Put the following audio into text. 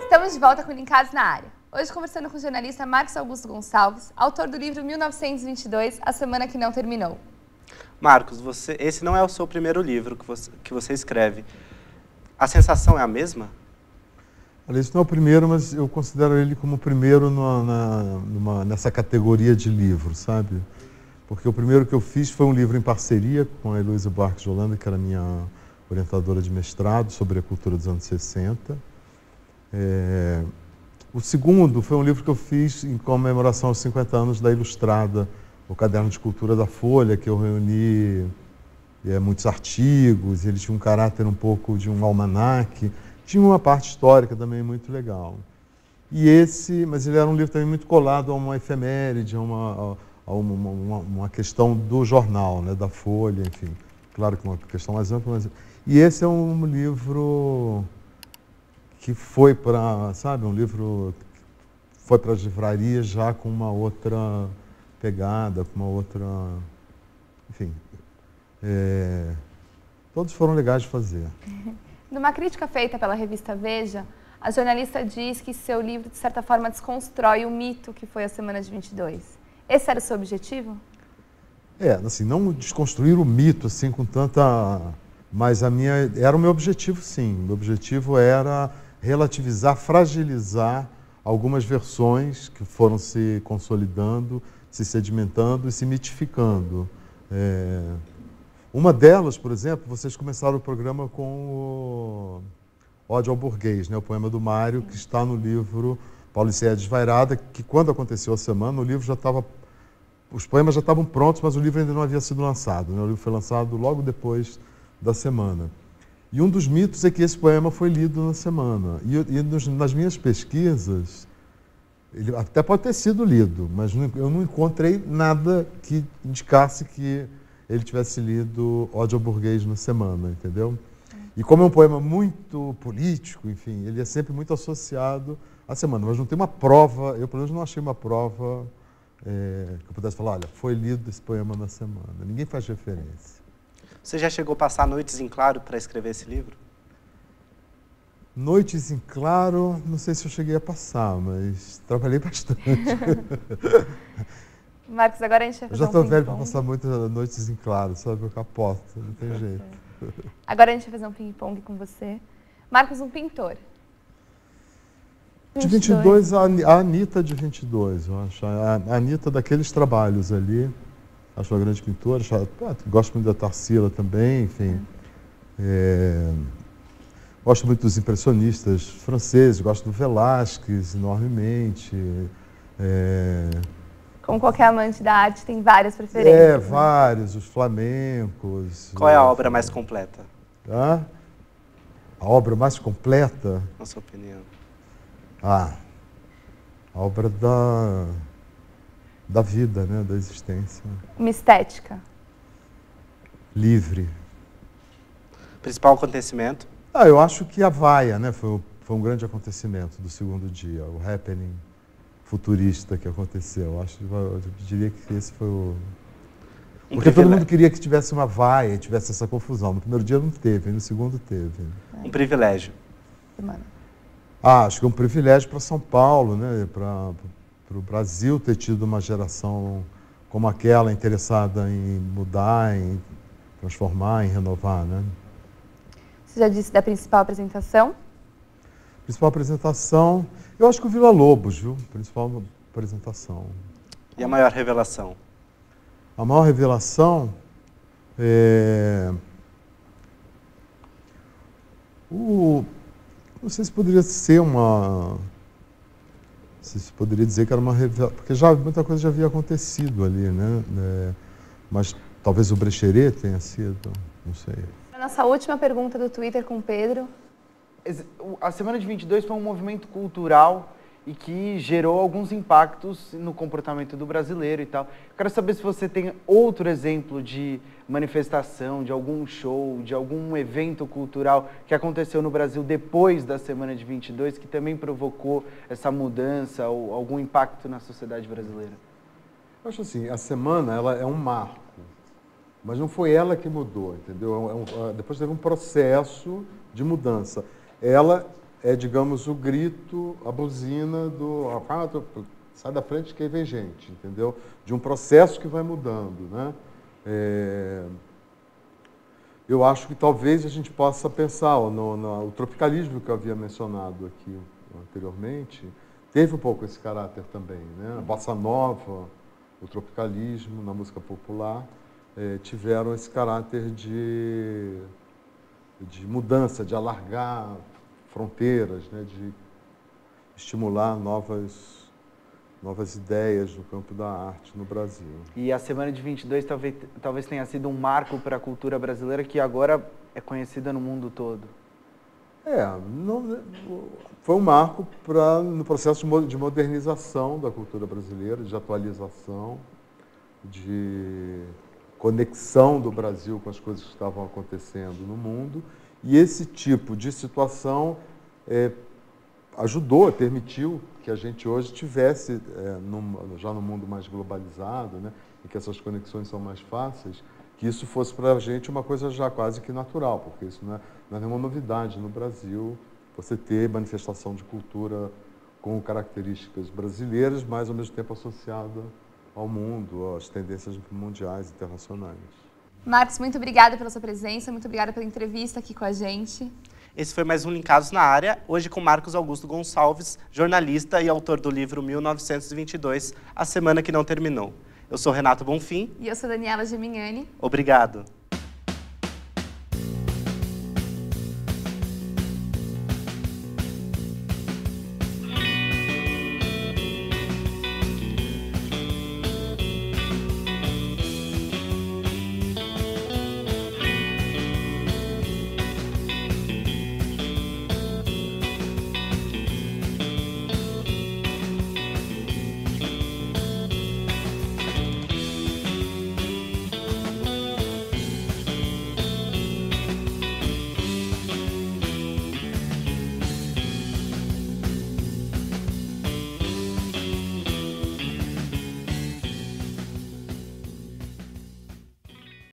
Estamos de volta com Linkados na Área. Hoje conversando com o jornalista Marcos Augusto Gonçalves, autor do livro 1922, A Semana que Não Terminou. Marcos, esse não é o seu primeiro livro que você escreve. A sensação é a mesma? Olha, esse não é o primeiro, mas eu considero ele como o primeiro nessa categoria de livro, sabe? Porque o primeiro que eu fiz foi um livro em parceria com a Heloísa Buarque de Holanda, que era minha orientadora de mestrado sobre a cultura dos anos 60. O segundo foi um livro que eu fiz em comemoração aos 50 anos da Ilustrada, o caderno de cultura da Folha, que eu reuni muitos artigos, ele tinha um caráter um pouco de um almanaque, tinha uma parte histórica também muito legal. Mas ele era um livro também muito colado a uma efeméride, a uma questão do jornal, né, da Folha, enfim. Claro que uma questão mais ampla, mas... E esse é um livro que foi para, sabe, um livro que foi para as livrarias já com uma outra pegada, com uma outra... Enfim, todos foram legais de fazer. Numa crítica feita pela revista Veja, a jornalista diz que seu livro, de certa forma, desconstrói o mito que foi a Semana de 22. Esse era o seu objetivo? Assim, não desconstruir o mito, assim, com tanta... Mas era o meu objetivo, sim. O meu objetivo era relativizar, fragilizar algumas versões que foram se consolidando, se sedimentando e se mitificando. Uma delas, por exemplo, vocês começaram o programa com o Ódio ao Burguês, né? O poema do Mário, que está no livro Pauliceia Desvairada, que quando aconteceu a semana, o livro já estava... Os poemas já estavam prontos, mas o livro ainda não havia sido lançado, né? O livro foi lançado logo depois da semana. E um dos mitos é que esse poema foi lido na semana. Nas minhas pesquisas, ele até pode ter sido lido, mas eu não encontrei nada que indicasse que ele tivesse lido Ódio ao Burguês na semana, entendeu? E como é um poema muito político, enfim, ele é sempre muito associado à semana, mas não tem uma prova, eu pelo menos não achei uma prova que eu pudesse falar, olha, foi lido esse poema na semana. Ninguém faz referência. Você já chegou a passar noites em claro para escrever esse livro? Noites em claro, não sei se eu cheguei a passar, mas trabalhei bastante. Marcos, agora a gente vai fazer eu já estou velho para passar muitas noites em claro, sabe? Eu capoto, não tem jeito. Agora a gente vai fazer um ping-pong com você. Marcos, um pintor. De 22, a Anitta de 22, eu acho. A Anitta daqueles trabalhos ali. Acho uma grande pintora. Gosto muito da Tarsila também, enfim. Gosto muito dos impressionistas franceses, gosto do Velázquez enormemente. Como qualquer amante da arte, tem várias preferências. Vários, os flamencos. Qual é a obra mais completa? A obra mais completa? Na sua opinião. A obra da vida, né, da existência. Uma estética. Livre. Principal acontecimento? Eu acho que a Vaia, né, foi um grande acontecimento do segundo dia, o happening futurista que aconteceu. Eu diria que esse foi o... Porque todo mundo queria que tivesse uma vaia, tivesse essa confusão. No primeiro dia não teve, no segundo teve. Um privilégio. Acho que é um privilégio para São Paulo, né, para o Brasil ter tido uma geração como aquela, interessada em mudar, em transformar, em renovar, né? Você já disse da principal apresentação? Principal apresentação, eu acho que o Vila Lobos, viu? Principal apresentação. E a maior revelação? A maior revelação não sei se poderia ser uma... Se poderia dizer que era uma revelação, porque muita coisa já havia acontecido ali, né? Mas talvez o Brecheret tenha sido, não sei. A nossa última pergunta do Twitter com o Pedro. A Semana de 22 foi um movimento cultural e que gerou alguns impactos no comportamento do brasileiro e tal. Quero saber se você tem outro exemplo de manifestação, de algum show, de algum evento cultural que aconteceu no Brasil depois da Semana de 22, que também provocou essa mudança ou algum impacto na sociedade brasileira. Eu acho assim, a semana ela é um marco, mas não foi ela que mudou, entendeu? Depois teve um processo de mudança. Ela é, digamos, o grito, a buzina do... sai da frente que aí vem gente, entendeu? De um processo que vai mudando, né? Eu acho que talvez a gente possa pensar no tropicalismo que eu havia mencionado aqui anteriormente, teve um pouco esse caráter também, né? A bossa nova, o tropicalismo na música popular tiveram esse caráter de mudança, de alargar fronteiras, né? De estimular novas ideias no campo da arte no Brasil. E a Semana de 22 talvez tenha sido um marco para a cultura brasileira que agora é conhecida no mundo todo. Foi um marco no processo de modernização da cultura brasileira, de atualização, de conexão do Brasil com as coisas que estavam acontecendo no mundo. E esse tipo de situação ajudou, permitiu que a gente hoje tivesse, já no mundo mais globalizado, né, em que essas conexões são mais fáceis, que isso fosse para a gente uma coisa já quase que natural, porque isso não é nenhuma novidade no Brasil, você ter manifestação de cultura com características brasileiras, mas ao mesmo tempo associada ao mundo, às tendências mundiais, internacionais. Marcos, muito obrigada pela sua presença, muito obrigada pela entrevista aqui com a gente. Esse foi mais um Linkados na Área, hoje com Marcos Augusto Gonçalves, jornalista e autor do livro 1922, A Semana que Não Terminou. Eu sou Renato Bonfim. E eu sou Daniela Gemignani. Obrigado.